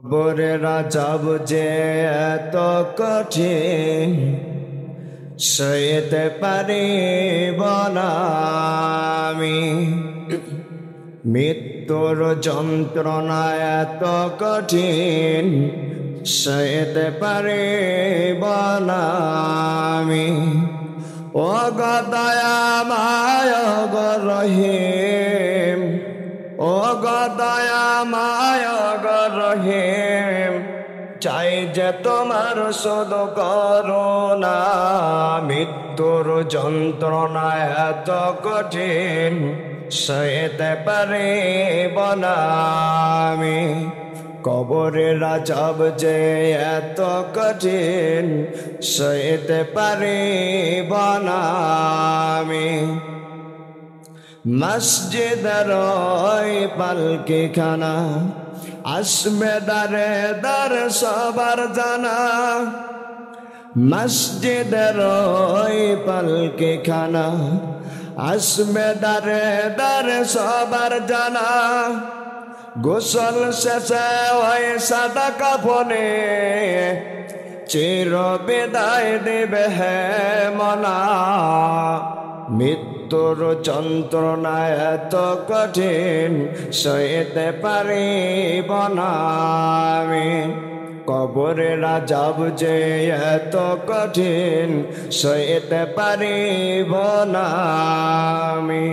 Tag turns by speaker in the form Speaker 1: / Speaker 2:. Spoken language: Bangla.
Speaker 1: কবরের আযাব যে এত কঠিন সইতে পারিব না আমি। মৃত্যুর যন্ত্রণা এত কঠিন সইতে পারিব না আমি। ও গো দয়াময় গো রহিম, ও গো দয়াময় গো রহিম, চাই যে তোমার শুধু করুণা। মৃত্যুর যন্ত্রণা এত কঠিন সইতে পারিব না আমি। কবরের আযাব যে এত কঠিন সইতে পারিব না আমি। মসজিদের ওই পালকিখানা আসবে দারে দার সবার জানা। মসজিদের ওই পালকিখানা আসবে দারে দারে সবার জানা। গোসল শেষে ওই সাদা কাফনে চির বিদায় দেবে হে মনা। মৃত্যুর যন্ত্রণা এত কঠিন সইতে পারিব না আমি। কবরের আযাব যে এত কঠিন সইতে পারিব না আমি।